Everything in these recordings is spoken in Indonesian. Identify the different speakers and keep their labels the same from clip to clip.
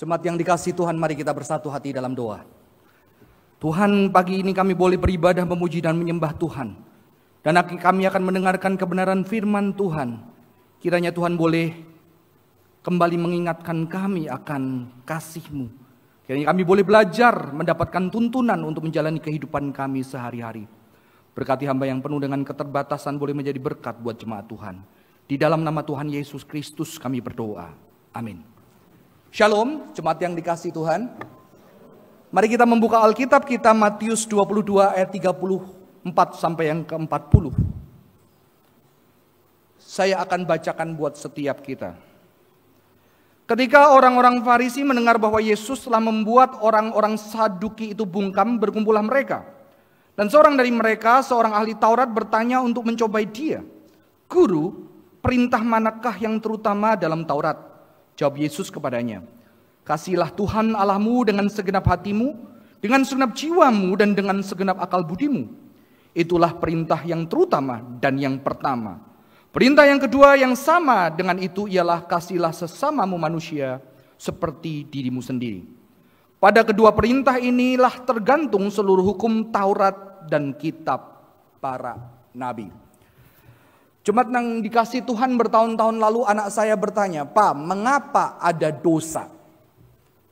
Speaker 1: Jemaat yang dikasihi Tuhan, mari kita bersatu hati dalam doa. Tuhan, pagi ini kami boleh beribadah, memuji dan menyembah Tuhan. Dan kami akan mendengarkan kebenaran firman Tuhan. Kiranya Tuhan boleh kembali mengingatkan kami akan kasih-Mu. Kiranya kami boleh belajar mendapatkan tuntunan untuk menjalani kehidupan kami sehari-hari. Berkati hamba yang penuh dengan keterbatasan boleh menjadi berkat buat jemaat Tuhan. Di dalam nama Tuhan Yesus Kristus kami berdoa. Amin. Shalom, jemaat yang dikasihi Tuhan. Mari kita membuka Alkitab kita Matius 22 ayat 34 sampai yang ke-40. Saya akan bacakan buat setiap kita. Ketika orang-orang Farisi mendengar bahwa Yesus telah membuat orang-orang Saduki itu bungkam, berkumpullah mereka. Dan seorang dari mereka, seorang ahli Taurat, bertanya untuk mencobai dia. Guru, perintah manakah yang terutama dalam Taurat? Jawab Yesus kepadanya, kasihilah Tuhan Allahmu dengan segenap hatimu, dengan segenap jiwamu, dan dengan segenap akal budimu. Itulah perintah yang terutama dan yang pertama. Perintah yang kedua yang sama dengan itu ialah kasihilah sesamamu manusia seperti dirimu sendiri. Pada kedua perintah inilah tergantung seluruh hukum Taurat dan kitab para nabi. Jemaat yang dikasihi Tuhan, bertahun-tahun lalu anak saya bertanya, Pak, mengapa ada dosa?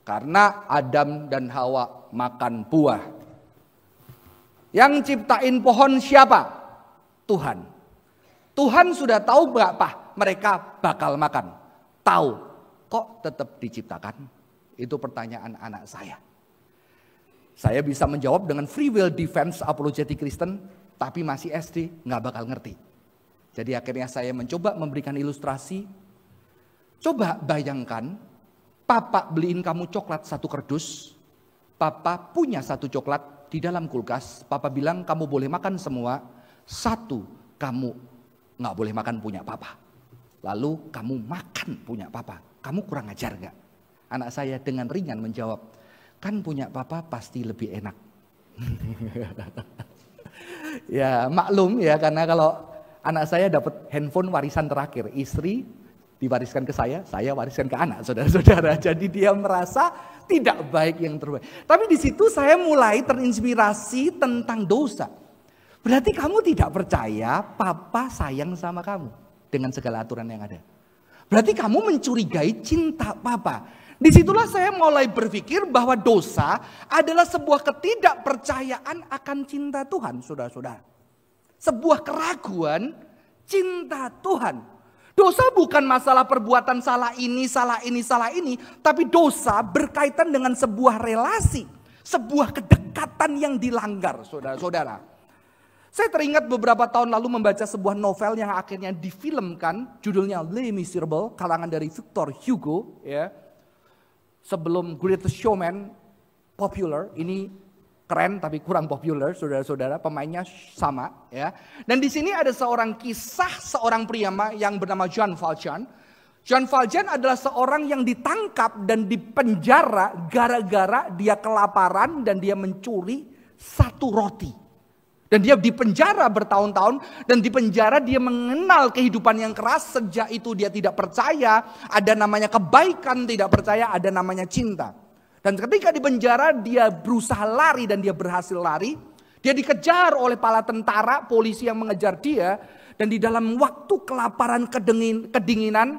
Speaker 1: Karena Adam dan Hawa makan buah. Yang ciptain pohon siapa? Tuhan. Tuhan sudah tahu nggak Pak, mereka bakal makan? Tahu. Kok tetap diciptakan? Itu pertanyaan anak saya. Saya bisa menjawab dengan free will defense apologetic Kristen, tapi masih SD, nggak bakal ngerti. Jadi akhirnya saya mencoba memberikan ilustrasi. Coba bayangkan, Papa beliin kamu coklat 1 kardus. Papa punya 1 coklat di dalam kulkas. Papa bilang kamu boleh makan semua. 1 kamu gak boleh makan punya Papa. Lalu kamu makan punya Papa. Kamu kurang ajar gak? Anak saya dengan ringan menjawab, kan punya Papa pasti lebih enak. Ya maklum ya, karena kalau anak saya dapat handphone warisan terakhir, istri diwariskan ke saya wariskan ke anak, saudara-saudara. Jadi dia merasa tidak baik yang terbaik. Tapi di situ saya mulai terinspirasi tentang dosa. Berarti kamu tidak percaya Papa sayang sama kamu dengan segala aturan yang ada. Berarti kamu mencurigai cinta Papa. Disitulah saya mulai berpikir bahwa dosa adalah sebuah ketidakpercayaan akan cinta Tuhan, saudara-saudara. Sebuah keraguan cinta Tuhan. Dosa bukan masalah perbuatan salah ini, tapi dosa berkaitan dengan sebuah relasi, sebuah kedekatan yang dilanggar, saudara-saudara. Saya teringat beberapa tahun lalu membaca sebuah novel yang akhirnya difilmkan, judulnya Les Miserables, karangan dari Victor Hugo, ya. Sebelum Greatest Showman popular, ini keren tapi kurang populer, saudara-saudara. Pemainnya sama, ya. Dan di sini ada seorang kisah seorang pria yang bernama Jean Valjean. Jean Valjean adalah seorang yang ditangkap dan dipenjara gara-gara dia kelaparan dan dia mencuri 1 roti. Dan dia dipenjara bertahun-tahun, dan di penjara dia mengenal kehidupan yang keras. Sejak itu dia tidak percaya ada namanya kebaikan, tidak percaya ada namanya cinta. Dan ketika di penjara dia berusaha lari dan dia berhasil lari. Dia dikejar oleh para tentara, polisi yang mengejar dia. Dan di dalam waktu kelaparan, kedinginan,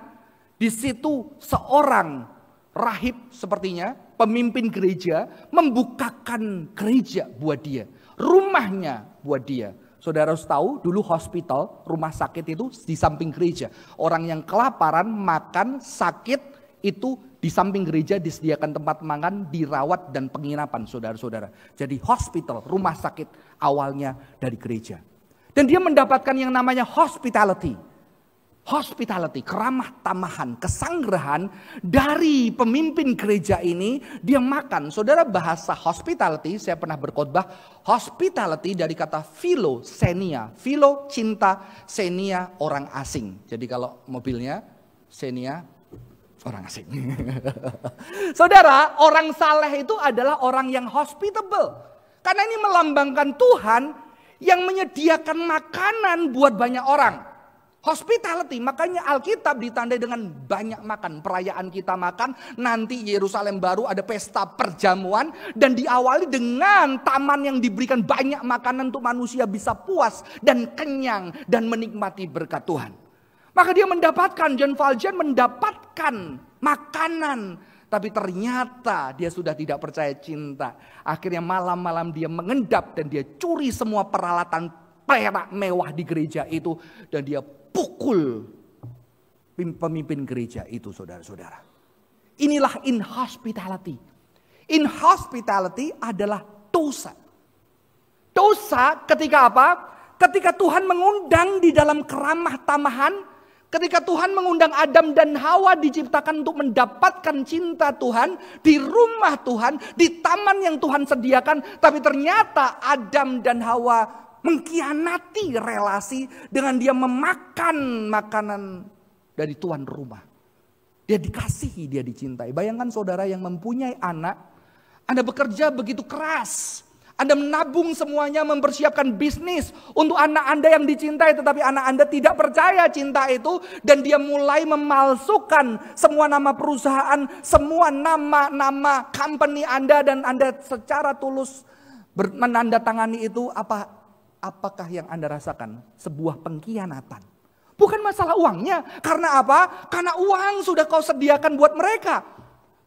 Speaker 1: di situ seorang rahib sepertinya, pemimpin gereja, membukakan gereja buat dia. Rumahnya buat dia. Saudara harus tahu dulu hospital, rumah sakit itu di samping gereja. Orang yang kelaparan, makan, sakit, itu di samping gereja disediakan tempat makan, dirawat dan penginapan, saudara-saudara. Jadi hospital, rumah sakit awalnya dari gereja. Dan dia mendapatkan yang namanya hospitality. Hospitality, keramah tamahan, kesanggerahan dari pemimpin gereja ini. Dia makan, saudara, bahasa hospitality, saya pernah berkhotbah. Hospitality dari kata philo, xenia. Philo, cinta, xenia, orang asing. Jadi kalau mobilnya, xenia, orang asing. Saudara, orang saleh itu adalah orang yang hospitable. Karena ini melambangkan Tuhan yang menyediakan makanan buat banyak orang. Hospitality, makanya Alkitab ditandai dengan banyak makan. Perayaan kita makan, nanti Yerusalem baru ada pesta perjamuan. Dan diawali dengan taman yang diberikan banyak makanan untuk manusia bisa puas dan kenyang dan menikmati berkat Tuhan. Maka dia mendapatkan, John Valjean mendapatkan makanan. Tapi ternyata dia sudah tidak percaya cinta. Akhirnya malam-malam dia mengendap dan dia curi semua peralatan perak mewah di gereja itu. Dan dia pukul pemimpin gereja itu, saudara-saudara. Inilah inhospitality. Inhospitality adalah dosa. Dosa ketika apa? Ketika Tuhan mengundang di dalam keramah tamahan. Ketika Tuhan mengundang Adam dan Hawa diciptakan untuk mendapatkan cinta Tuhan. Di rumah Tuhan, di taman yang Tuhan sediakan. Tapi ternyata Adam dan Hawa mengkhianati relasi dengan dia memakan makanan dari tuan rumah. Dia dikasihi, dia dicintai. Bayangkan saudara yang mempunyai anak, Anda bekerja begitu keras. Anda menabung semuanya, mempersiapkan bisnis untuk anak Anda yang dicintai. Tetapi anak Anda tidak percaya cinta itu. Dan dia mulai memalsukan semua nama perusahaan, semua nama company Anda. Dan Anda secara tulus menandatangani itu. Apakah yang Anda rasakan? Sebuah pengkhianatan. Bukan masalah uangnya. Karena apa? Karena uang sudah kau sediakan buat mereka.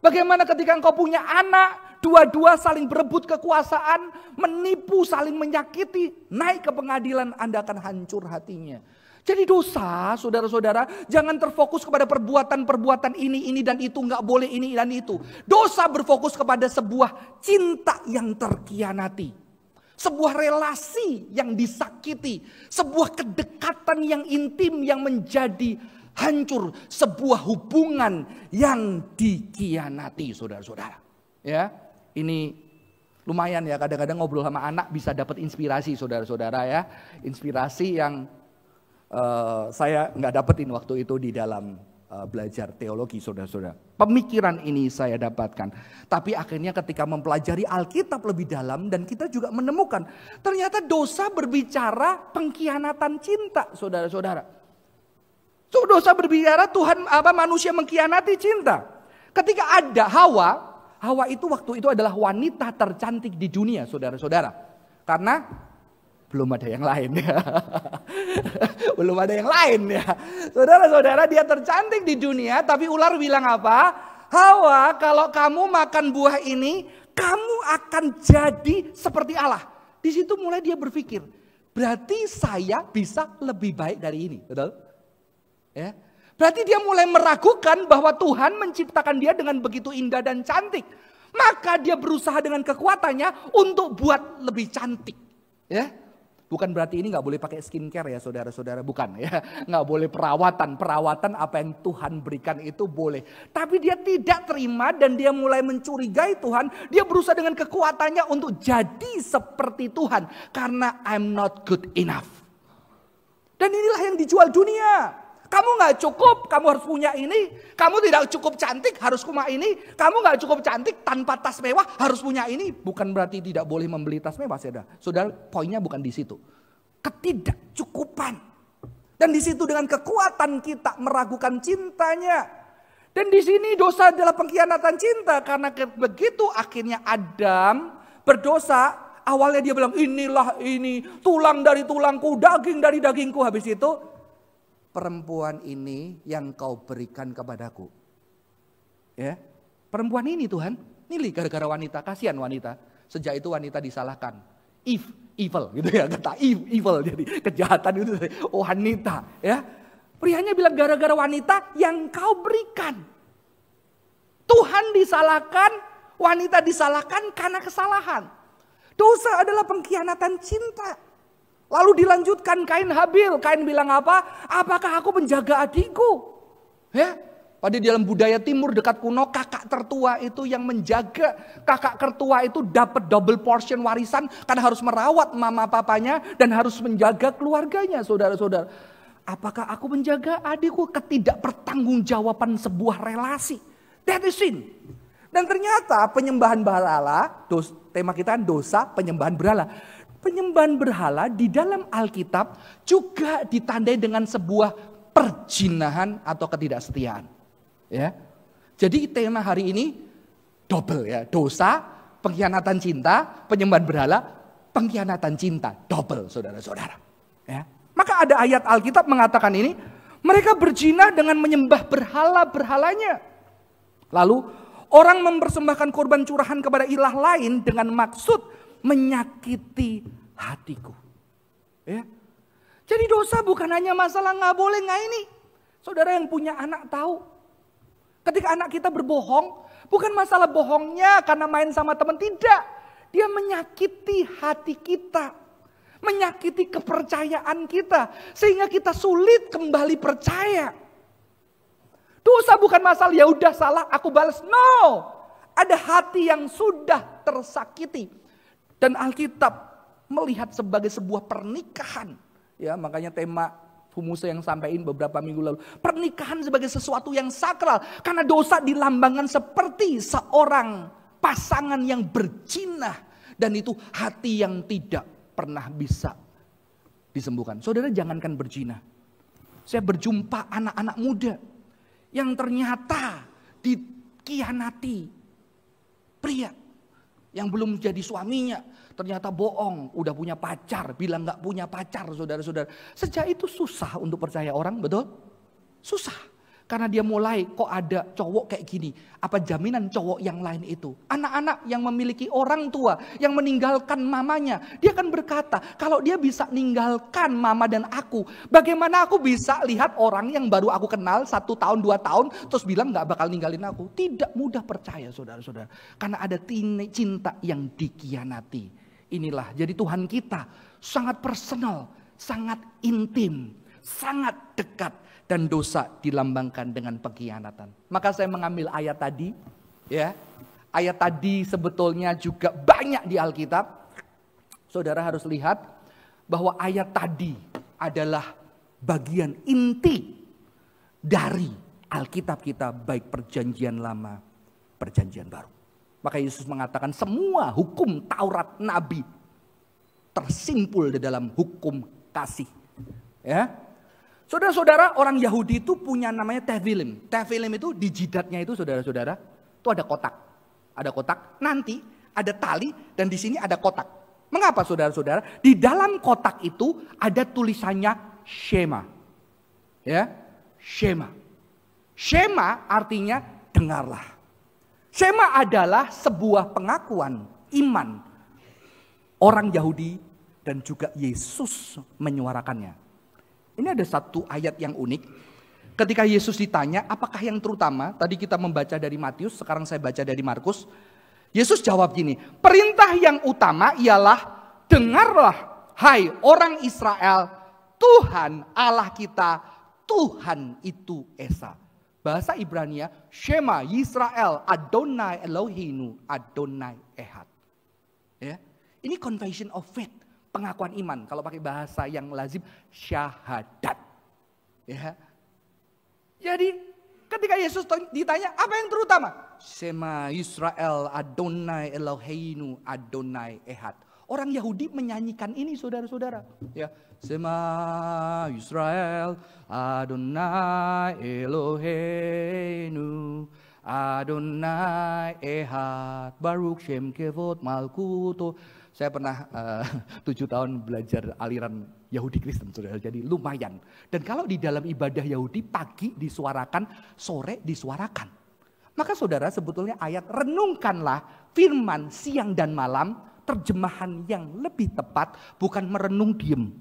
Speaker 1: Bagaimana ketika engkau punya anak, dua-dua saling berebut kekuasaan, menipu, saling menyakiti, naik ke pengadilan, Anda akan hancur hatinya. Jadi dosa, saudara-saudara, jangan terfokus kepada perbuatan-perbuatan ini dan itu, nggak boleh ini dan itu. Dosa berfokus kepada sebuah cinta yang terkhianati. Sebuah relasi yang disakiti. Sebuah kedekatan yang intim yang menjadi hancur. Sebuah hubungan yang dikhianati, saudara-saudara. Ya, ini lumayan ya, kadang-kadang ngobrol sama anak bisa dapat inspirasi, saudara-saudara ya. Inspirasi yang saya nggak dapetin waktu itu di dalam belajar teologi, saudara-saudara. Pemikiran ini saya dapatkan. Tapi akhirnya ketika mempelajari Alkitab lebih dalam dan kita juga menemukan ternyata dosa berbicara pengkhianatan cinta, saudara-saudara. So, dosa berbicara manusia mengkhianati cinta. Ketika ada Hawa itu waktu itu adalah wanita tercantik di dunia, saudara-saudara. Karena belum ada yang lain ya. Belum ada yang lain ya. Saudara-saudara, dia tercantik di dunia, tapi ular bilang apa? Hawa, kalau kamu makan buah ini, kamu akan jadi seperti Allah. Di situ mulai dia berpikir, berarti saya bisa lebih baik dari ini, betul? Ya. Berarti dia mulai meragukan bahwa Tuhan menciptakan dia dengan begitu indah dan cantik. Maka dia berusaha dengan kekuatannya untuk buat lebih cantik. Ya. Bukan berarti ini gak boleh pakai skincare ya saudara-saudara. Bukan ya. Gak boleh perawatan. Perawatan apa yang Tuhan berikan itu boleh. Tapi dia tidak terima dan dia mulai mencurigai Tuhan. Dia berusaha dengan kekuatannya untuk jadi seperti Tuhan. Karena I'm not good enough. Dan inilah yang dijual dunia. Kamu gak cukup, kamu harus punya ini. Kamu tidak cukup cantik, harus punya ini. Kamu gak cukup cantik, tanpa tas mewah, harus punya ini. Bukan berarti tidak boleh membeli tas mewah, saudara. Saudara, poinnya bukan di situ. Ketidakcukupan. Dan di situ dengan kekuatan kita meragukan cintanya. Dan di sini dosa adalah pengkhianatan cinta. Karena begitu akhirnya Adam berdosa. Awalnya dia bilang, inilah ini, tulang dari tulangku, daging dari dagingku. Habis itu, perempuan ini yang kau berikan kepadaku. Ya, perempuan ini Tuhan, nilai gara-gara wanita, kasihan wanita. Sejak itu wanita disalahkan. Evil gitu ya, kata evil, jadi kejahatan itu wanita. Ya, prianya bilang gara-gara wanita yang kau berikan. Tuhan disalahkan, wanita disalahkan karena kesalahan. Dosa adalah pengkhianatan cinta. Lalu dilanjutkan Kain Habil. Kain bilang apa? Apakah aku menjaga adikku? Ya, pada dalam budaya timur dekat kuno, kakak tertua itu yang menjaga. Kakak tertua itu dapat double portion warisan karena harus merawat mama papanya dan harus menjaga keluarganya, saudara-saudara. Apakah aku menjaga adikku? Ketidakpertanggungjawaban sebuah relasi. That is sin. Dan ternyata penyembahan berhala, tema kita dosa penyembahan berhala. Penyembahan berhala di dalam Alkitab juga ditandai dengan sebuah perzinahan atau ketidaksetiaan. Ya. Jadi tema hari ini double ya, dosa, pengkhianatan cinta, penyembahan berhala, pengkhianatan cinta, double saudara-saudara. Ya. Maka ada ayat Alkitab mengatakan ini, mereka berzina dengan menyembah berhala-berhalanya. Lalu orang mempersembahkan korban curahan kepada ilah lain dengan maksud menyakiti hatiku. Ya. Jadi dosa bukan hanya masalah nggak boleh nggak ini. Saudara yang punya anak tahu. Ketika anak kita berbohong, bukan masalah bohongnya karena main sama teman, tidak. Dia menyakiti hati kita. Menyakiti kepercayaan kita. Sehingga kita sulit kembali percaya. Dosa bukan masalah ya udah salah aku balas. No. Ada hati yang sudah tersakiti. Dan Alkitab melihat sebagai sebuah pernikahan. Ya, makanya tema Humuse yang sampaikan beberapa minggu lalu. Pernikahan sebagai sesuatu yang sakral. Karena dosa dilambangkan seperti seorang pasangan yang berzina. Dan itu hati yang tidak pernah bisa disembuhkan. Saudara jangankan berzina. Saya berjumpa anak-anak muda. Yang ternyata dikhianati pria. Yang belum jadi suaminya, ternyata bohong, udah punya pacar, bilang gak punya pacar saudara-saudara. Sejak itu susah untuk percaya orang, betul? Susah, karena dia mulai kok ada cowok kayak gini, apa jaminan cowok yang lain itu? Anak-anak yang memiliki orang tua, yang meninggalkan mamanya, dia akan berkata, kalau dia bisa ninggalkan mama dan aku, bagaimana aku bisa lihat orang yang baru aku kenal 1 tahun, 2 tahun, terus bilang gak bakal ninggalin aku. Tidak mudah percaya saudara-saudara, karena ada cinta yang dikhianati. Inilah, jadi Tuhan kita sangat personal, sangat intim, sangat dekat. Dan dosa dilambangkan dengan pengkhianatan. Maka saya mengambil ayat tadi. Ya, ayat tadi sebetulnya juga banyak di Alkitab. Saudara harus lihat bahwa ayat tadi adalah bagian inti dari Alkitab kita, baik perjanjian lama, perjanjian baru. Maka Yesus mengatakan semua hukum Taurat Nabi tersimpul di dalam hukum kasih. Ya. Saudara-saudara, orang Yahudi itu punya namanya tevilim. Tevilim itu di jidatnya itu saudara-saudara, itu ada kotak. Ada kotak, nanti ada tali dan di sini ada kotak. Mengapa saudara-saudara? Di dalam kotak itu ada tulisannya Shema. Ya, Shema. Shema artinya dengarlah. Shema adalah sebuah pengakuan iman orang Yahudi dan juga Yesus menyuarakannya. Ini ada satu ayat yang unik. Ketika Yesus ditanya, apakah yang terutama? Tadi kita membaca dari Matius, sekarang saya baca dari Markus. Yesus jawab gini, perintah yang utama ialah, dengarlah hai orang Israel, Tuhan Allah kita, Tuhan itu Esa. Bahasa Ibrania, Shema Yisrael, Adonai Eloheinu, Adonai Ehad. Ya, ini confession of faith. Pengakuan iman, kalau pakai bahasa yang lazim, syahadat. Ya. Jadi ketika Yesus ditanya, apa yang terutama? Shema Yisrael, Adonai Eloheinu, Adonai Ehad. Orang Yahudi menyanyikan ini saudara-saudara. Ya, Shema Yisrael, Adonai Eloheinu, Adonai Ehad, Baruch Shem Kevod Malkuto. Saya pernah 7 tahun belajar aliran Yahudi Kristen, saudara. Jadi lumayan. Dan kalau di dalam ibadah Yahudi pagi disuarakan, sore disuarakan. Maka saudara sebetulnya ayat renungkanlah firman siang dan malam, terjemahan yang lebih tepat bukan merenung diem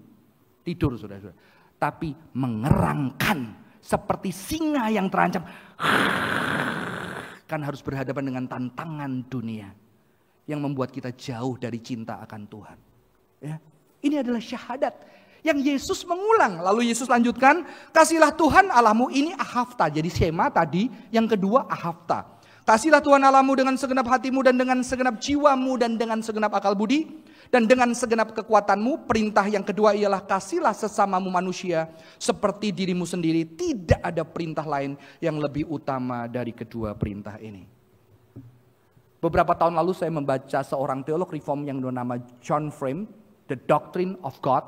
Speaker 1: tidur saudara-saudara, tapi mengerangkan seperti singa yang terancam. Kan harus berhadapan dengan tantangan dunia yang membuat kita jauh dari cinta akan Tuhan. Ya, ini adalah syahadat yang Yesus mengulang. Lalu Yesus lanjutkan, kasihlah Tuhan Allahmu, ini ahafta. Jadi Shema tadi, yang kedua ahafta. Kasihlah Tuhan Allahmu dengan segenap hatimu dan dengan segenap jiwamu dan dengan segenap akal budi dan dengan segenap kekuatanmu. Perintah yang kedua ialah kasihlah sesamamu manusia seperti dirimu sendiri. Tidak ada perintah lain yang lebih utama dari kedua perintah ini. Beberapa tahun lalu saya membaca seorang teolog reform yang bernama John Frame. The doctrine of God.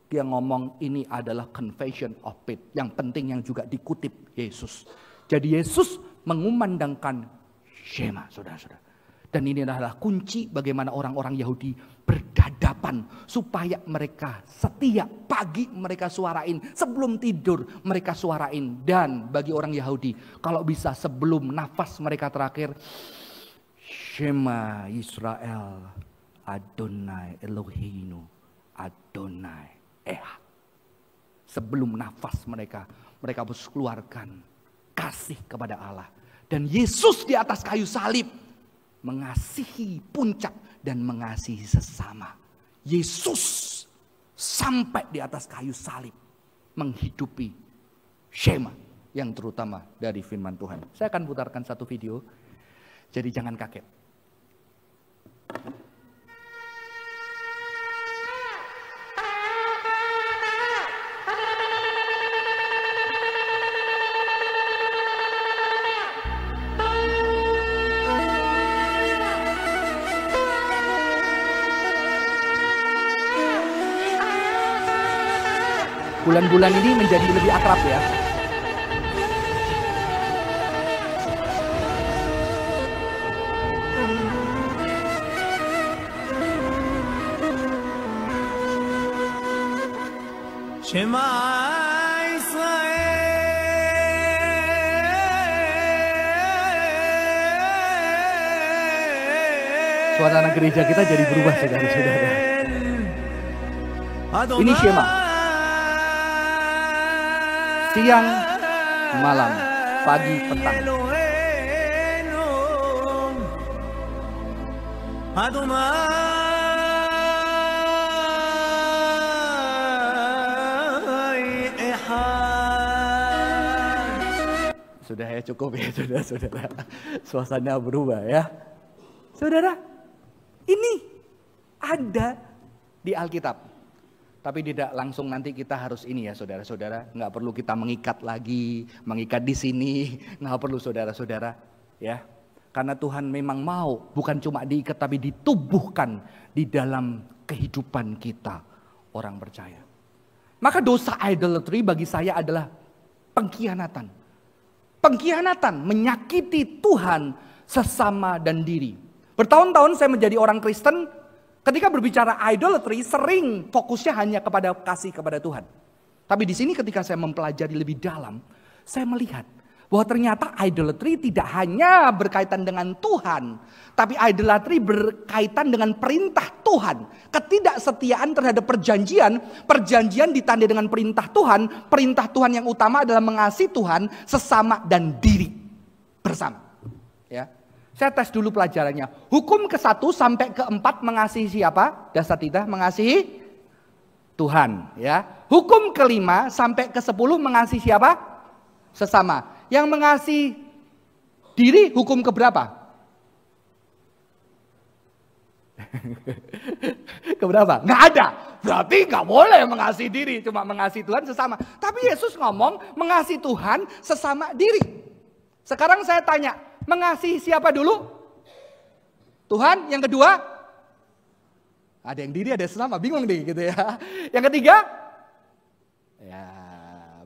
Speaker 1: Dia ngomong ini adalah confession of faith. Yang penting yang juga dikutip Yesus. Jadi Yesus mengumandangkan Shema, saudara-saudara. Dan ini adalah kunci bagaimana orang-orang Yahudi berdadapan. Supaya mereka setiap pagi mereka suarain. Sebelum tidur mereka suarain. Dan bagi orang Yahudi, kalau bisa sebelum nafas mereka terakhir, Shema Israel, Adonai Eloheinu, Adonai Echad. Sebelum nafas mereka harus keluarkan kasih kepada Allah. Dan Yesus di atas kayu salib mengasihi puncak dan mengasihi sesama. Yesus sampai di atas kayu salib menghidupi Shema yang terutama dari firman Tuhan. Saya akan putarkan satu video, jadi jangan kaget. Bulan-bulan ini menjadi lebih akrab ya.
Speaker 2: Shema Israel.
Speaker 1: Suasana gereja kita jadi berubah, saudara-saudara. Ini Shema. Siang, malam, pagi, petang. Sudah ya, cukup ya, saudara-saudara. Suasana berubah ya. Saudara, ini ada di Alkitab. Tapi tidak langsung nanti kita harus ini ya saudara-saudara. Nggak perlu kita mengikat lagi, mengikat di sini. Nggak perlu saudara-saudara ya. Karena Tuhan memang mau bukan cuma diikat tapi ditubuhkan di dalam kehidupan kita orang percaya. Maka dosa idolatry bagi saya adalah pengkhianatan. Pengkhianatan menyakiti Tuhan, sesama dan diri. Bertahun-tahun saya menjadi orang Kristen. Ketika berbicara idolatry, sering fokusnya hanya kepada kasih kepada Tuhan. Tapi di sini ketika saya mempelajari lebih dalam, saya melihat bahwa ternyata idolatry tidak hanya berkaitan dengan Tuhan, tapi idolatry berkaitan dengan perintah Tuhan. Ketidaksetiaan terhadap perjanjian ditandai dengan perintah Tuhan yang utama adalah mengasihi Tuhan, sesama dan diri bersama. Ya. Saya tes dulu pelajarannya. Hukum ke-1 sampai ke-4 mengasihi siapa? Dasatita mengasihi Tuhan. Ya. Hukum ke-5 sampai ke-10 mengasihi siapa? Sesama. Yang mengasihi diri hukum keberapa? Keberapa? Nggak ada. Berarti nggak boleh mengasihi diri. Cuma mengasihi Tuhan sesama. Tapi Yesus ngomong mengasihi Tuhan sesama diri. Sekarang saya tanya. Mengasihi siapa dulu? Tuhan. Yang kedua? Ada yang diri, ada yang sesama. Bingung deh gitu ya. Yang ketiga? Ya,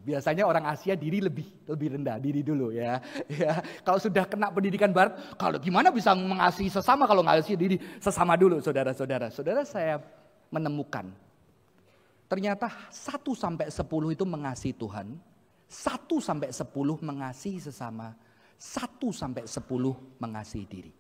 Speaker 1: biasanya orang Asia diri lebih rendah. Diri dulu ya. Kalau sudah kena pendidikan barat, kalau gimana bisa mengasihi sesama kalau nggak mengasihi diri? Sesama dulu saudara-saudara. Saudara saya menemukan. Ternyata 1-10 itu mengasihi Tuhan. 1-10 mengasihi sesama. 1-10 mengasihi diri.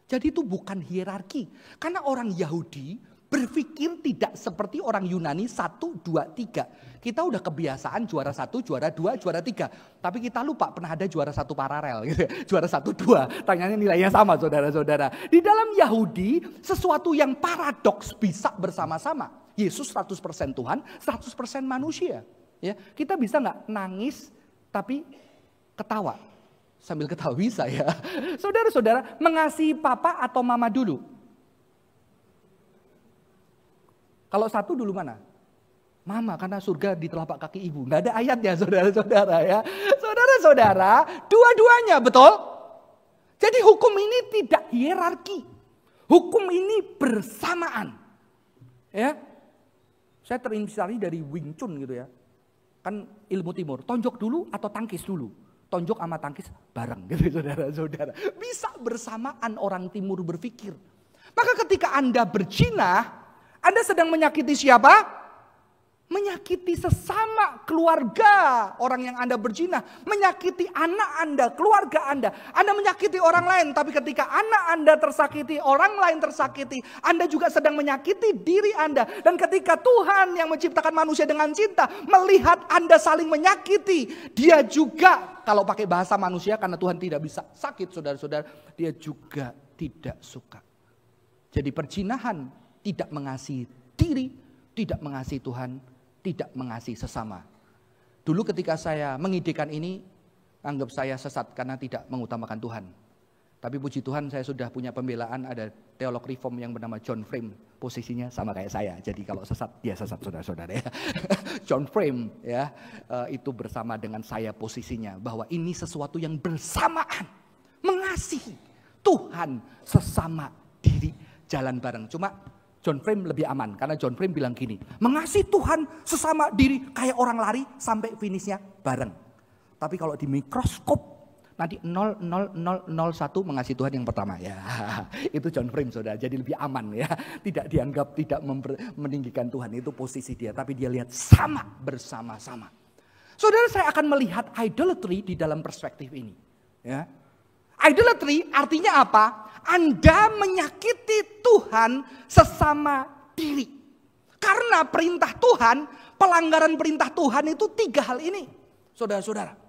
Speaker 1: Jadi itu bukan hierarki. Karena orang Yahudi berpikir tidak seperti orang Yunani 1, 2, 3. Kita udah kebiasaan juara 1, juara 2, juara 3. Tapi kita lupa pernah ada juara 1 paralel. Gitu. Juara 1, 2. Tanyanya nilainya sama saudara-saudara. Di dalam Yahudi sesuatu yang paradoks bisa bersama-sama. Yesus 100% Tuhan, 100% manusia. Ya, kita bisa nggak nangis tapi ketawa? Sambil ketawa bisa ya. Saudara-saudara, mengasihi papa atau mama dulu? Kalau satu dulu mana? Mama, karena surga di telapak kaki ibu. Nggak ada ayatnya saudara-saudara ya. Saudara-saudara, dua-duanya betul? Jadi hukum ini tidak hierarki. Hukum ini bersamaan. Ya, saya terinspirasi dari Wing Chun gitu ya. Kan ilmu timur, tonjok dulu atau tangkis dulu. Tonjok sama tangkis bareng gitu saudara-saudara. Bisa bersamaan orang timur berpikir. Maka ketika Anda berzina, Anda sedang menyakiti siapa? Menyakiti sesama keluarga orang yang Anda berzina. Menyakiti anak Anda, keluarga Anda. Anda menyakiti orang lain, tapi ketika anak Anda tersakiti, orang lain tersakiti, Anda juga sedang menyakiti diri Anda. Dan ketika Tuhan yang menciptakan manusia dengan cinta, melihat Anda saling menyakiti, Dia juga, kalau pakai bahasa manusia, karena Tuhan tidak bisa sakit saudara-saudara, Dia juga tidak suka. Jadi perzinahan tidak mengasihi diri, tidak mengasihi Tuhan, tidak mengasihi sesama. Dulu ketika saya mengidekan ini, anggap saya sesat karena tidak mengutamakan Tuhan. Tapi puji Tuhan saya sudah punya pembelaan, ada teolog reform yang bernama John Frame. Posisinya sama kayak saya, jadi kalau sesat, dia sesat saudara-saudara ya. John Frame ya, itu bersama dengan saya posisinya. Bahwa ini sesuatu yang bersamaan. Mengasihi Tuhan sesama diri, jalan bareng. Cuma John Frame lebih aman, karena John Frame bilang gini, mengasihi Tuhan sesama diri kayak orang lari sampai finishnya bareng. Tapi kalau di mikroskop, nanti 0,0001 mengasihi Tuhan yang pertama. Ya, itu John Frame saudara, jadi lebih aman ya. Tidak dianggap tidak meninggikan Tuhan, itu posisi dia. Tapi dia lihat sama bersama-sama. Saudara, saya akan melihat idolatry di dalam perspektif ini. Ya. Idolatry artinya apa? Anda menyakiti Tuhan sesama diri. Karena perintah Tuhan, pelanggaran perintah Tuhan itu 3 hal ini. Saudara-saudara.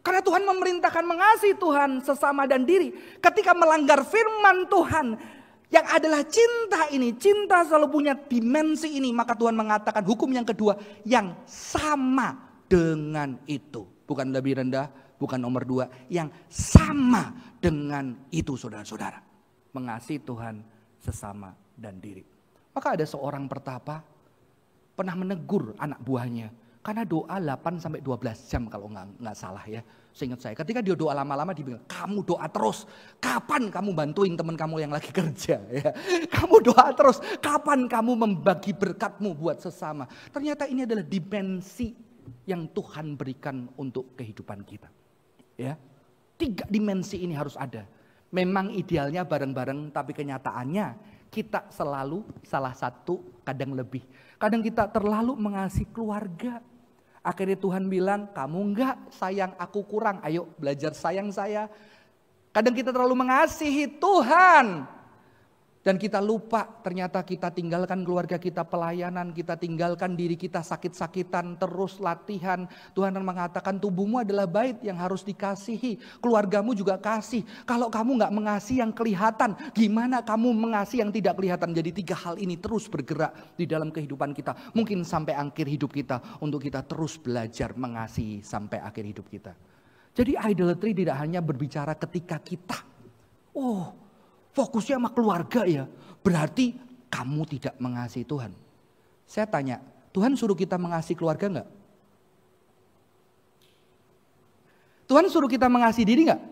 Speaker 1: Karena Tuhan memerintahkan mengasihi Tuhan sesama dan diri. Ketika melanggar firman Tuhan yang adalah cinta ini, cinta selalu punya dimensi ini. Maka Tuhan mengatakan hukum yang kedua yang sama dengan itu. Bukan lebih rendah, bukan nomor 2, yang sama dengan itu saudara-saudara. Mengasihi Tuhan sesama dan diri. Maka ada seorang pertapa pernah menegur anak buahnya. Karena doa 8-12 jam kalau nggak salah ya. Seingat saya ketika dia doa lama-lama dia bilang, kamu doa terus. Kapan kamu bantuin teman kamu yang lagi kerja ya. Kamu doa terus. Kapan kamu membagi berkatmu buat sesama. Ternyata ini adalah dimensi yang Tuhan berikan untuk kehidupan kita. Ya, 3 dimensi ini harus ada. Memang idealnya bareng-bareng, tapi kenyataannya kita selalu salah satu, kadang lebih. Kadang kita terlalu mengasihi keluarga. Akhirnya Tuhan bilang, kamu enggak sayang, aku kurang. Ayo belajar sayang saya. Kadang kita terlalu mengasihi Tuhan. Dan kita lupa ternyata kita tinggalkan keluarga kita pelayanan, kita tinggalkan diri kita sakit-sakitan, terus latihan. Tuhan mengatakan tubuhmu adalah bait yang harus dikasihi, keluargamu juga kasih. Kalau kamu gak mengasihi yang kelihatan, gimana kamu mengasihi yang tidak kelihatan? Jadi 3 hal ini terus bergerak di dalam kehidupan kita. Mungkin sampai akhir hidup kita, untuk kita terus belajar mengasihi sampai akhir hidup kita. Jadi idolatry tidak hanya berbicara ketika kita, fokusnya sama keluarga ya, berarti kamu tidak mengasihi Tuhan. Saya tanya, Tuhan suruh kita mengasihi keluarga enggak? Tuhan suruh kita mengasihi diri enggak?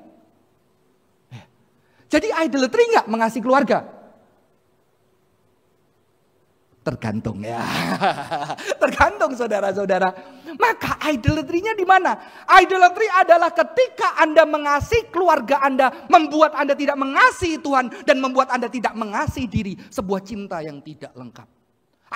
Speaker 1: Jadi idolatry enggak mengasihi keluarga? Tergantung ya. Tergantung saudara-saudara. Maka idolatry-nya di mana? Idolatry adalah ketika Anda mengasihi keluarga Anda, membuat Anda tidak mengasihi Tuhan dan membuat Anda tidak mengasihi diri, sebuah cinta yang tidak lengkap.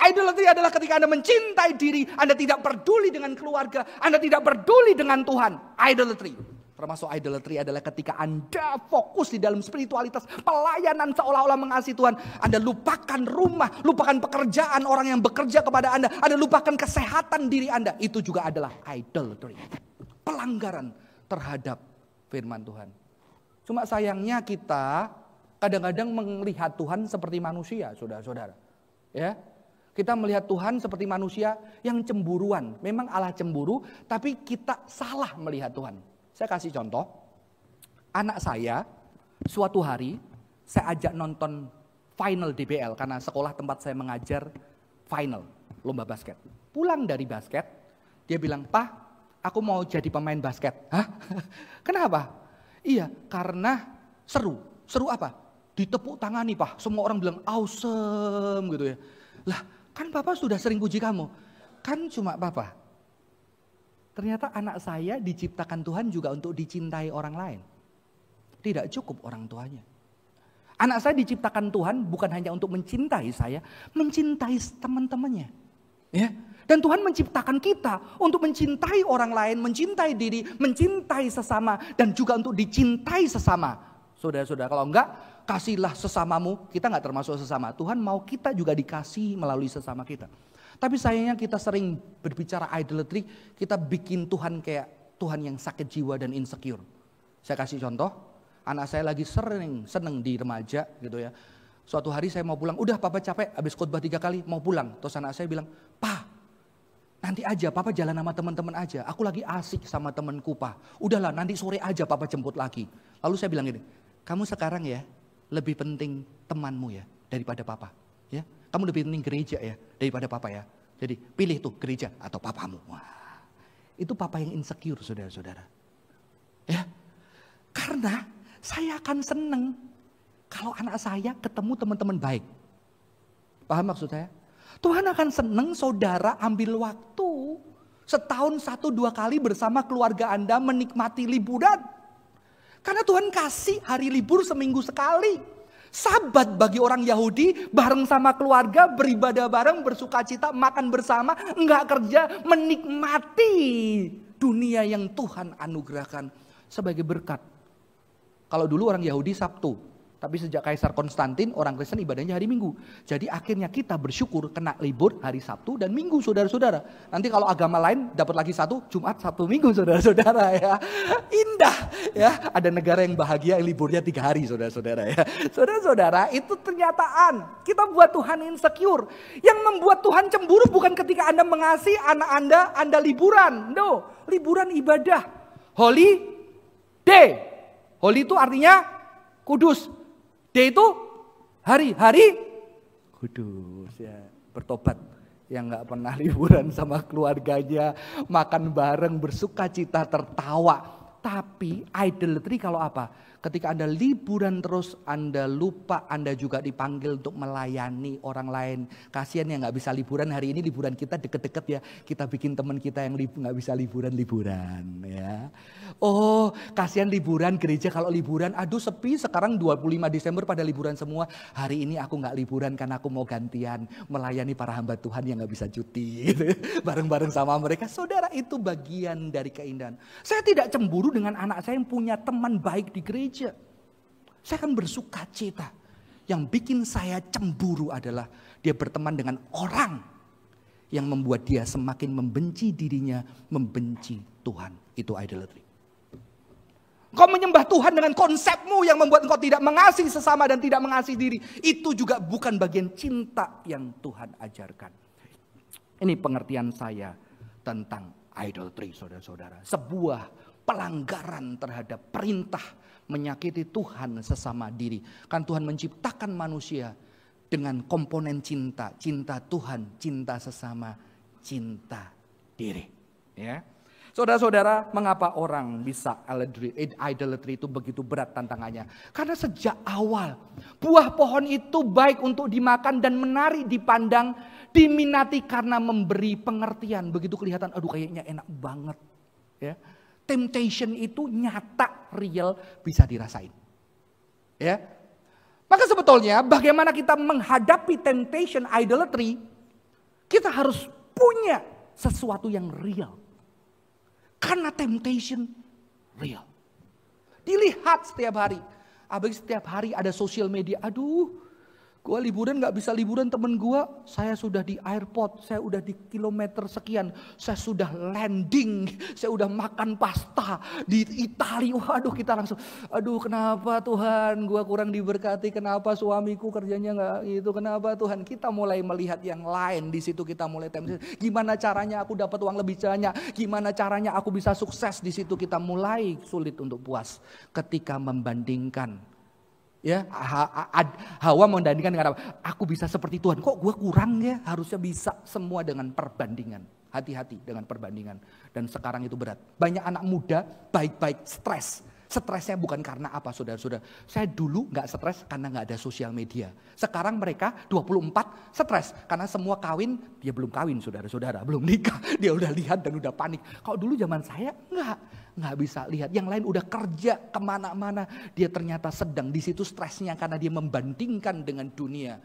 Speaker 1: Idolatry adalah ketika Anda mencintai diri, Anda tidak peduli dengan keluarga, Anda tidak peduli dengan Tuhan. Idolatry. Termasuk idolatry adalah ketika Anda fokus di dalam spiritualitas, pelayanan seolah-olah mengasihi Tuhan. Anda lupakan rumah, lupakan pekerjaan orang yang bekerja kepada Anda. Anda lupakan kesehatan diri Anda. Itu juga adalah idolatry. Pelanggaran terhadap firman Tuhan. Cuma sayangnya kita kadang-kadang melihat Tuhan seperti manusia, saudara-saudara. Ya, kita melihat Tuhan seperti manusia yang cemburuan. Memang Allah cemburu, tapi kita salah melihat Tuhan. Saya kasih contoh, anak saya suatu hari saya ajak nonton final DBL karena sekolah tempat saya mengajar final lomba basket. Pulang dari basket, dia bilang, "Pak, aku mau jadi pemain basket." Hah? Kenapa? Iya, karena seru. Seru apa? Ditepuk tangani, Pak. Semua orang bilang awesome gitu ya. Lah, kan Papa sudah sering puji kamu. Kan cuma Papa. Ternyata anak saya diciptakan Tuhan juga untuk dicintai orang lain. Tidak cukup orang tuanya. Anak saya diciptakan Tuhan bukan hanya untuk mencintai saya, mencintai teman-temannya. Ya. Dan Tuhan menciptakan kita untuk mencintai orang lain, mencintai diri, mencintai sesama, dan juga untuk dicintai sesama. Saudara-saudara, kalau enggak, kasihlah sesamamu. Kita enggak termasuk sesama. Tuhan mau kita juga dikasih melalui sesama kita. Tapi sayangnya kita sering berbicara idolatry, kita bikin Tuhan kayak Tuhan yang sakit jiwa dan insecure. Saya kasih contoh, anak saya lagi seneng di remaja gitu ya. Suatu hari saya mau pulang, udah Papa capek, habis khotbah 3 kali mau pulang. Terus anak saya bilang, "Pa, nanti aja Papa jalan sama teman-teman aja. Aku lagi asik sama temanku, Pa. Udahlah nanti sore aja Papa jemput lagi." Lalu saya bilang gini, "Kamu sekarang ya lebih penting temanmu ya daripada Papa. Ya, kamu lebih penting gereja ya daripada Papa ya. Jadi pilih tuh gereja atau papamu." Wah, itu Papa yang insecure, saudara-saudara. Ya, karena saya akan seneng kalau anak saya ketemu teman-teman baik. Paham maksud saya? Tuhan akan seneng saudara ambil waktu setahun 1-2 kali bersama keluarga Anda menikmati liburan. Karena Tuhan kasih hari libur seminggu sekali. Sabat bagi orang Yahudi bareng sama keluarga, beribadah bareng, bersuka cita, makan bersama, enggak kerja, menikmati dunia yang Tuhan anugerahkan sebagai berkat. Kalau dulu orang Yahudi Sabtu. Tapi sejak Kaisar Konstantin orang Kristen ibadahnya hari Minggu. Jadi akhirnya kita bersyukur kena libur hari Sabtu dan Minggu, saudara-saudara. Nanti kalau agama lain dapat lagi satu, Jumat, Sabtu, Minggu, saudara-saudara ya. Indah ya. Ada negara yang bahagia yang liburnya 3 hari, saudara-saudara ya. Saudara-saudara, itu pernyataan. Kita buat Tuhan insecure. Yang membuat Tuhan cemburu bukan ketika Anda mengasihi anak Anda liburan. No, liburan ibadah. Holy day. Holy itu artinya kudus. Dia itu hari-hari kudus ya, bertobat yang nggak pernah liburan sama keluarganya, makan bareng, bersuka cita, tertawa. Tapi idolatry kalau apa? Ketika Anda liburan terus, Anda lupa Anda juga dipanggil untuk melayani orang lain. Kasihan yang nggak bisa liburan, hari ini liburan kita deket-deket ya. Kita bikin teman kita yang nggak bisa liburan ya. Oh, kasihan liburan gereja kalau liburan, aduh sepi sekarang 25 Desember pada liburan semua. Hari ini aku nggak liburan karena aku mau gantian melayani para hamba Tuhan yang nggak bisa cuti. Bareng-bareng sama mereka. Saudara, itu bagian dari keindahan. Saya tidak cemburu dengan anak saya yang punya teman baik di gereja. Saya akan bersuka cita. Yang bikin saya cemburu adalah dia berteman dengan orang yang membuat dia semakin membenci dirinya, membenci Tuhan. Itu idolatry. Kau menyembah Tuhan dengan konsepmu yang membuat engkau tidak mengasihi sesama dan tidak mengasihi diri. Itu juga bukan bagian cinta yang Tuhan ajarkan. Ini pengertian saya tentang idolatry, saudara-saudara. Sebuah pelanggaran terhadap perintah menyakiti Tuhan sesama diri. Kan Tuhan menciptakan manusia dengan komponen cinta. Cinta Tuhan, cinta sesama, cinta diri. Ya. Saudara-saudara, mengapa orang bisa idolatry itu begitu berat tantangannya? Karena sejak awal buah pohon itu baik untuk dimakan dan menarik dipandang, diminati karena memberi pengertian. Begitu kelihatan, aduh kayaknya enak banget. Ya. Temptation itu nyata, real, bisa dirasain. Ya. Maka sebetulnya bagaimana kita menghadapi temptation idolatry, kita harus punya sesuatu yang real. Karena temptation real. Dilihat setiap hari. Apalagi setiap hari ada sosial media. Aduh, gue liburan gak bisa liburan temen gue. Saya sudah di airport, saya udah di kilometer sekian. Saya sudah landing, saya udah makan pasta di Italia. Waduh, kita langsung, aduh kenapa Tuhan gue kurang diberkati. Kenapa suamiku kerjanya gak gitu. Kenapa Tuhan. Kita mulai melihat yang lain. Di situ kita mulai temptation. Gimana caranya aku dapat uang lebih banyak. Gimana caranya aku bisa sukses. Di situ kita mulai sulit untuk puas. Ketika membandingkan. Ya, Hawa membandingkan dengan apa? Aku bisa seperti Tuhan. Kok gue kurang ya? Harusnya bisa semua dengan perbandingan. Hati-hati dengan perbandingan. Dan sekarang itu berat. Banyak anak muda baik-baik stres. Stresnya bukan karena apa saudara-saudara. Saya dulu gak stres karena gak ada sosial media. Sekarang mereka 24 stres. Karena semua kawin, dia belum kawin saudara-saudara. Belum nikah, dia udah lihat dan udah panik. Kalau dulu zaman saya nggak bisa lihat. Yang lain udah kerja kemana-mana. Dia ternyata sedang di situ stresnya karena dia membandingkan dengan dunia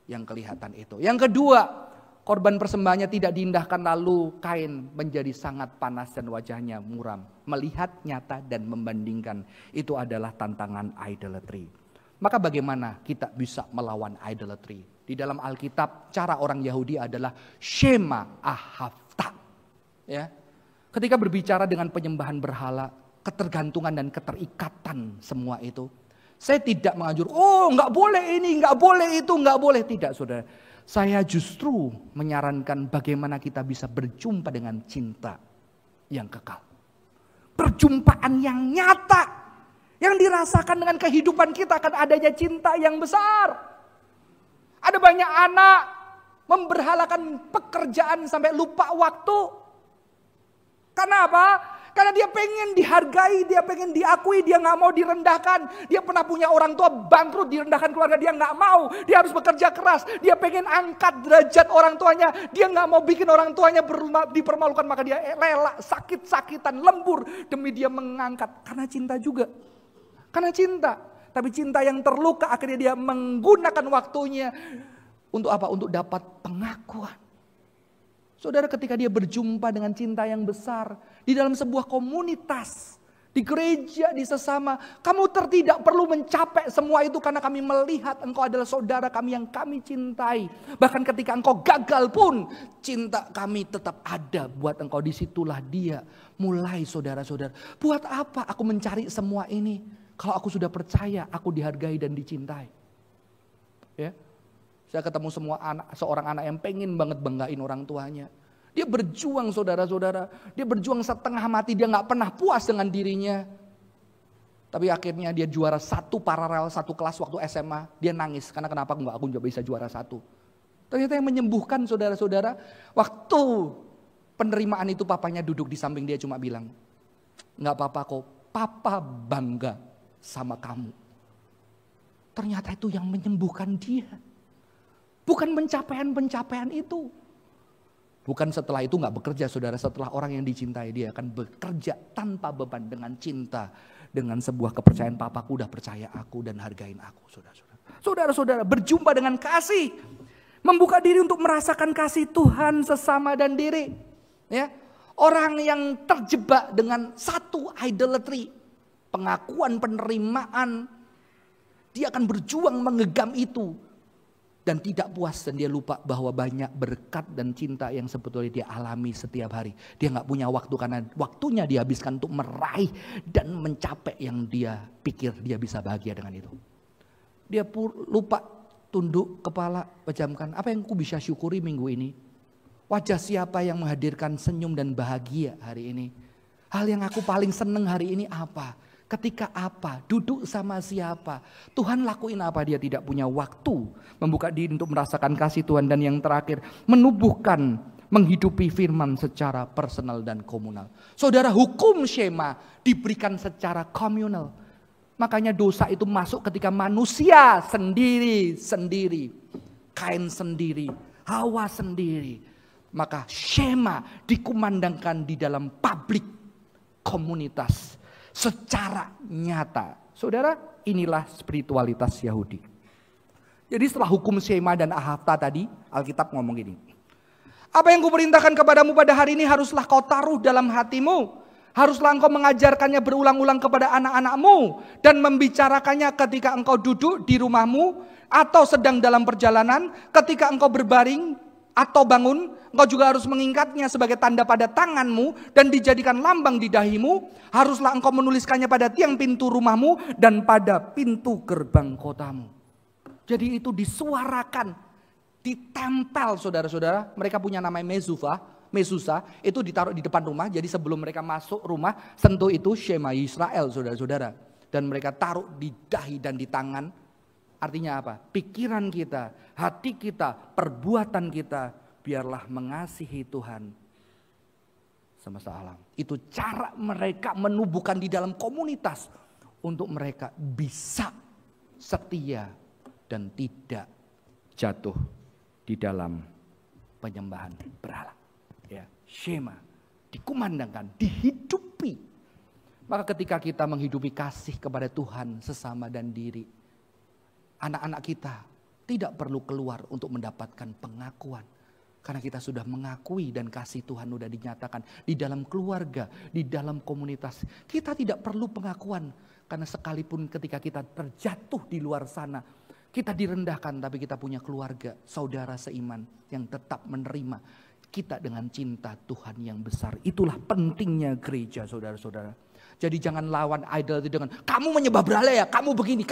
Speaker 1: yang kelihatan itu. Yang kedua, korban persembahannya tidak diindahkan lalu Kain menjadi sangat panas dan wajahnya muram. Melihat nyata dan membandingkan itu adalah tantangan idolatry. Maka bagaimana kita bisa melawan idolatry? Di dalam Alkitab cara orang Yahudi adalah Shema Ahavta. Ya. Ketika berbicara dengan penyembahan berhala, ketergantungan dan keterikatan semua itu. Saya tidak menganjur, nggak boleh ini, nggak boleh itu, nggak boleh. Tidak saudara. Saya justru menyarankan bagaimana kita bisa berjumpa dengan cinta yang kekal. Perjumpaan yang nyata. Yang dirasakan dengan kehidupan kita akan adanya cinta yang besar. Ada banyak anak memberhalakan pekerjaan sampai lupa waktu. Karena apa? Karena dia pengen dihargai, dia pengen diakui, dia gak mau direndahkan. Dia pernah punya orang tua bangkrut, direndahkan keluarga, dia gak mau. Dia harus bekerja keras, dia pengen angkat derajat orang tuanya. Dia gak mau bikin orang tuanya dipermalukan, maka dia rela sakit-sakitan, lembur demi dia mengangkat. Karena cinta juga. Karena cinta. Tapi cinta yang terluka akhirnya dia menggunakan waktunya. Untuk apa? Untuk dapat pengakuan. Saudara, ketika dia berjumpa dengan cinta yang besar di dalam sebuah komunitas, di gereja, di sesama, kamu tidak perlu mencapai semua itu karena kami melihat engkau adalah saudara kami yang kami cintai. Bahkan ketika engkau gagal pun, cinta kami tetap ada buat engkau. Disitulah dia mulai saudara-saudara. Buat apa aku mencari semua ini kalau aku sudah percaya aku dihargai dan dicintai? Ya. Saya ketemu seorang anak yang pengen banget banggain orang tuanya. Dia berjuang saudara-saudara. Dia berjuang setengah mati. Dia gak pernah puas dengan dirinya. Tapi akhirnya dia juara 1 paralel 1 kelas waktu SMA. Dia nangis. Karena kenapa aku gak bisa juara 1. Ternyata yang menyembuhkan saudara-saudara. Waktu penerimaan itu papanya duduk di samping dia cuma bilang, gak apa-apa kok. Papa bangga sama kamu. Ternyata itu yang menyembuhkan dia. Bukan pencapaian-pencapaian itu. Bukan setelah itu gak bekerja saudara. Setelah orang yang dicintai dia akan bekerja tanpa beban dengan cinta. Dengan sebuah kepercayaan papaku udah percaya aku dan hargain aku saudara-saudara. Saudara-saudara berjumpa dengan kasih. Membuka diri untuk merasakan kasih Tuhan sesama dan diri. Ya, orang yang terjebak dengan satu idolatry. Pengakuan, penerimaan. Dia akan berjuang mengegam itu. Dan tidak puas dan dia lupa bahwa banyak berkat dan cinta yang sebetulnya dia alami setiap hari. Dia gak punya waktu karena waktunya dihabiskan untuk meraih dan mencapai yang dia pikir dia bisa bahagia dengan itu. Dia lupa tunduk kepala, pejamkan. Apa yang aku bisa syukuri minggu ini? Wajah siapa yang menghadirkan senyum dan bahagia hari ini? Hal yang aku paling seneng hari ini apa? Ketika apa? Duduk sama siapa? Tuhan lakuin apa? Dia tidak punya waktu membuka diri untuk merasakan kasih Tuhan. Dan yang terakhir, menubuhkan, menghidupi firman secara personal dan komunal. Saudara, hukum Shema diberikan secara komunal. Makanya dosa itu masuk ketika manusia sendiri-sendiri. Kain sendiri, Hawa sendiri. Maka Shema dikumandangkan di dalam publik komunitas. Secara nyata. Saudara, inilah spiritualitas Yahudi. Jadi setelah hukum Shema dan Ahavta tadi, Alkitab ngomong gini. Apa yang kuperintahkan kepadamu pada hari ini haruslah kau taruh dalam hatimu. Haruslah engkau mengajarkannya berulang-ulang kepada anak-anakmu. Dan membicarakannya ketika engkau duduk di rumahmu. Atau sedang dalam perjalanan. Ketika engkau berbaring atau bangun. Engkau juga harus mengingatnya sebagai tanda pada tanganmu dan dijadikan lambang di dahimu. Haruslah engkau menuliskannya pada tiang pintu rumahmu dan pada pintu gerbang kotamu. Jadi itu disuarakan, ditempel saudara-saudara. Mereka punya namanya Mezusa, itu ditaruh di depan rumah. Jadi sebelum mereka masuk rumah, sentuh itu Shema Israel saudara-saudara. Dan mereka taruh di dahi dan di tangan. Artinya apa? Pikiran kita, hati kita, perbuatan kita. Biarlah mengasihi Tuhan semesta alam. Itu cara mereka menubuhkan di dalam komunitas untuk mereka bisa setia dan tidak jatuh di dalam penyembahan berhala. Ya, Shema dikumandangkan, dihidupi. Maka ketika kita menghidupi kasih kepada Tuhan, sesama dan diri, anak-anak kita tidak perlu keluar untuk mendapatkan pengakuan. Karena kita sudah mengakui dan kasih Tuhan sudah dinyatakan di dalam keluarga, di dalam komunitas. Kita tidak perlu pengakuan. Karena sekalipun ketika kita terjatuh di luar sana, kita direndahkan tapi kita punya keluarga, saudara seiman yang tetap menerima kita dengan cinta Tuhan yang besar. Itulah pentingnya gereja, saudara-saudara. Jadi jangan lawan idol itu dengan kamu menyembah berhala ya, kamu begini,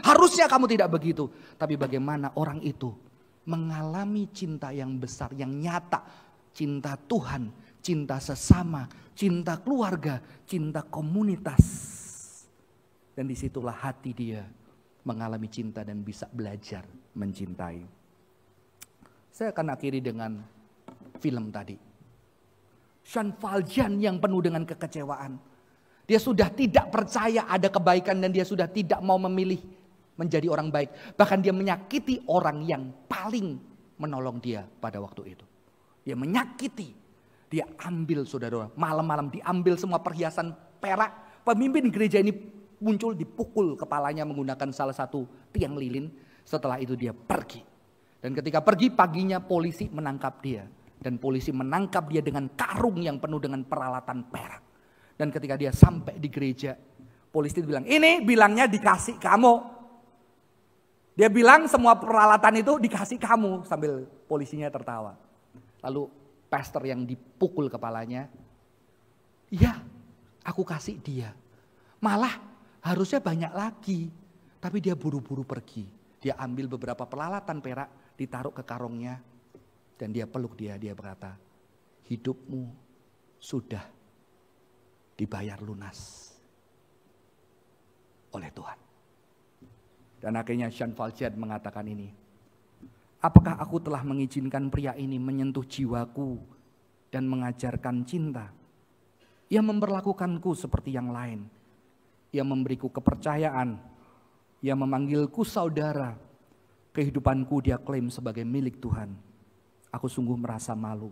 Speaker 1: harusnya kamu tidak begitu. Tapi bagaimana orang itu mengalami cinta yang besar, yang nyata. Cinta Tuhan, cinta sesama, cinta keluarga, cinta komunitas. Dan disitulah hati dia mengalami cinta dan bisa belajar mencintai. Saya akan akhiri dengan film tadi. Jean Valjean yang penuh dengan kekecewaan. Dia sudah tidak percaya ada kebaikan dan dia sudah tidak mau memilih menjadi orang baik. Bahkan dia menyakiti orang yang paling menolong dia pada waktu itu. Dia menyakiti. Dia ambil, saudara, malam-malam diambil semua perhiasan perak. Pemimpin gereja ini muncul, dipukul kepalanya menggunakan salah satu tiang lilin. Setelah itu dia pergi. Dan ketika pergi paginya polisi menangkap dia. Dan polisi menangkap dia dengan karung yang penuh dengan peralatan perak. Dan ketika dia sampai di gereja, polisi bilang, ini bilangnya dikasih kamu. Dia bilang semua peralatan itu dikasih kamu, sambil polisinya tertawa. Lalu pastor yang dipukul kepalanya, iya aku kasih dia. Malah harusnya banyak lagi, tapi dia buru-buru pergi. Dia ambil beberapa peralatan perak, ditaruh ke karungnya, dan dia peluk dia berkata, hidupmu sudah dibayar lunas oleh Tuhan. Dan akhirnya Jean Valjean mengatakan ini. Apakah aku telah mengizinkan pria ini menyentuh jiwaku dan mengajarkan cinta? Ia memperlakukanku seperti yang lain. Ia memberiku kepercayaan. Ia memanggilku saudara. Kehidupanku dia klaim sebagai milik Tuhan. Aku sungguh merasa malu.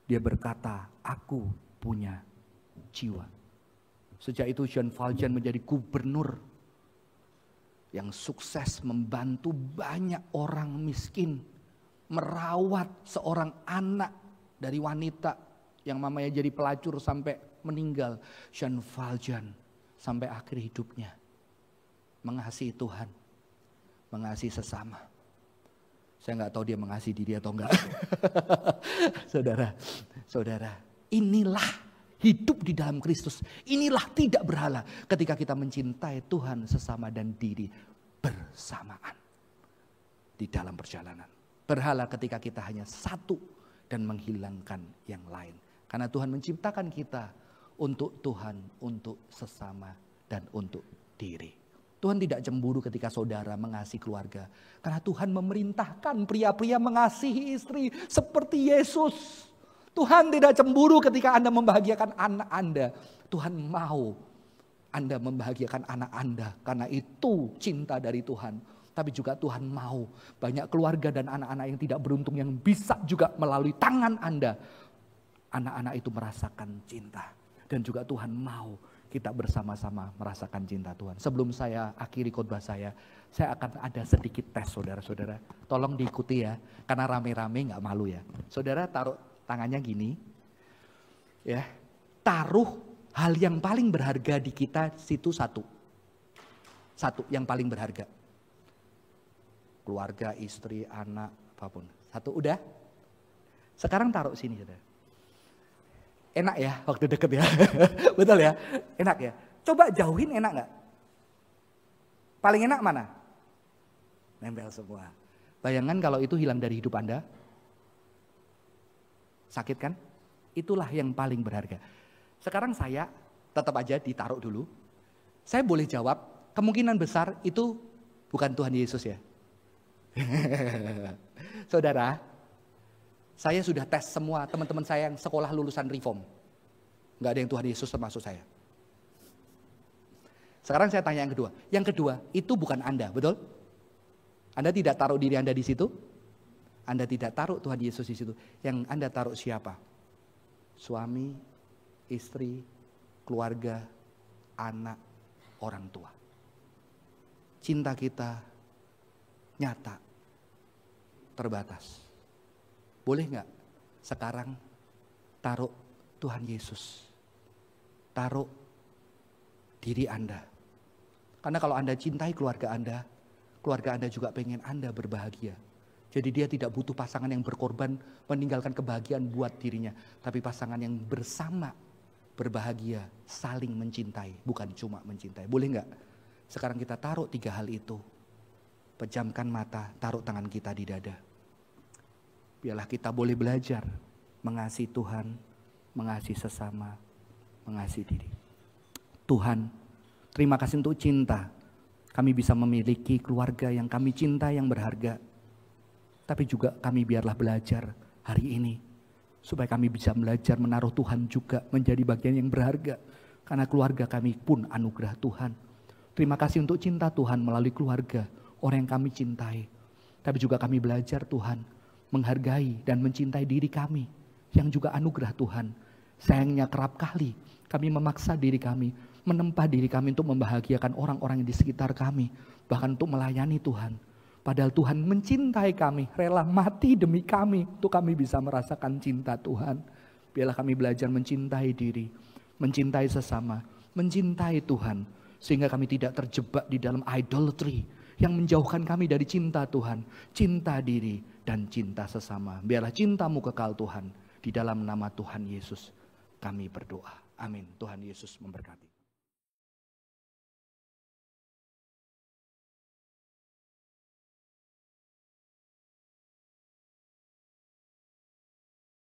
Speaker 1: Dia berkata, aku punya jiwa. Sejak itu Jean Valjean menjadi gubernur yang sukses membantu banyak orang miskin, merawat seorang anak dari wanita yang mamanya jadi pelacur sampai meninggal. Jean Valjean sampai akhir hidupnya mengasihi Tuhan, mengasihi sesama. Saya nggak tahu dia mengasihi diri atau enggak. Saudara, inilah hidup di dalam Kristus. Inilah tidak berhala ketika kita mencintai Tuhan, sesama dan diri bersamaan di dalam perjalanan. Berhala ketika kita hanya satu dan menghilangkan yang lain. Karena Tuhan menciptakan kita untuk Tuhan, untuk sesama dan untuk diri. Tuhan tidak cemburu ketika saudara mengasihi keluarga. Karena Tuhan memerintahkan pria-pria mengasihi istri seperti Yesus. Tuhan tidak cemburu ketika Anda membahagiakan anak Anda. Tuhan mau Anda membahagiakan anak Anda. Karena itu cinta dari Tuhan. Tapi juga Tuhan mau banyak keluarga dan anak-anak yang tidak beruntung yang bisa juga melalui tangan Anda. Anak-anak itu merasakan cinta. Dan juga Tuhan mau kita bersama-sama merasakan cinta Tuhan. Sebelum saya akhiri khotbah saya akan ada sedikit tes saudara-saudara. Tolong diikuti ya, karena rame-rame gak malu ya. Saudara taruh tangannya gini, ya, taruh hal yang paling berharga di kita situ satu yang paling berharga. Keluarga, istri, anak, apapun. Satu udah. Sekarang taruh sini saudara. Enak ya waktu deket ya, betul ya, enak ya. Coba jauhin enak nggak? Paling enak mana? Nempel semua. Bayangkan kalau itu hilang dari hidup Anda. Sakit kan? Itulah yang paling berharga. Sekarang saya tetap aja ditaruh dulu. Saya boleh jawab, kemungkinan besar itu bukan Tuhan Yesus ya. Saudara, saya sudah tes semua teman-teman saya yang sekolah lulusan Reform. Nggak ada yang Tuhan Yesus termasuk saya. Sekarang saya tanya yang kedua. Yang kedua, itu bukan Anda, betul? Anda tidak taruh diri Anda di situ? Anda tidak taruh Tuhan Yesus di situ. Yang Anda taruh siapa? Suami, istri, keluarga, anak, orang tua. Cinta kita nyata, terbatas. Boleh nggak sekarang taruh Tuhan Yesus? Taruh diri Anda. Karena kalau Anda cintai keluarga Anda juga pengen Anda berbahagia. Jadi dia tidak butuh pasangan yang berkorban meninggalkan kebahagiaan buat dirinya. Tapi pasangan yang bersama berbahagia, saling mencintai, bukan cuma mencintai. Boleh nggak? Sekarang kita taruh 3 hal itu. Pejamkan mata, taruh tangan kita di dada. Biarlah kita boleh belajar mengasihi Tuhan, mengasihi sesama, mengasihi diri. Tuhan, terima kasih untuk cinta. Kami bisa memiliki keluarga yang kami cinta, yang berharga. Tapi juga kami biarlah belajar hari ini. Supaya kami bisa belajar menaruh Tuhan juga menjadi bagian yang berharga. Karena keluarga kami pun anugerah Tuhan. Terima kasih untuk cinta Tuhan melalui keluarga, orang yang kami cintai. Tapi juga kami belajar Tuhan, menghargai dan mencintai diri kami, yang juga anugerah Tuhan. Sayangnya kerap kali kami memaksa diri kami, menempa diri kami untuk membahagiakan orang-orang yang di sekitar kami. Bahkan untuk melayani Tuhan. Padahal Tuhan mencintai kami, rela mati demi kami, untuk kami bisa merasakan cinta Tuhan. Biarlah kami belajar mencintai diri, mencintai sesama, mencintai Tuhan. Sehingga kami tidak terjebak di dalam idolatry yang menjauhkan kami dari cinta Tuhan, cinta diri, dan cinta sesama. Biarlah cintamu kekal Tuhan. Di dalam nama Tuhan Yesus kami berdoa. Amin. Tuhan Yesus memberkati.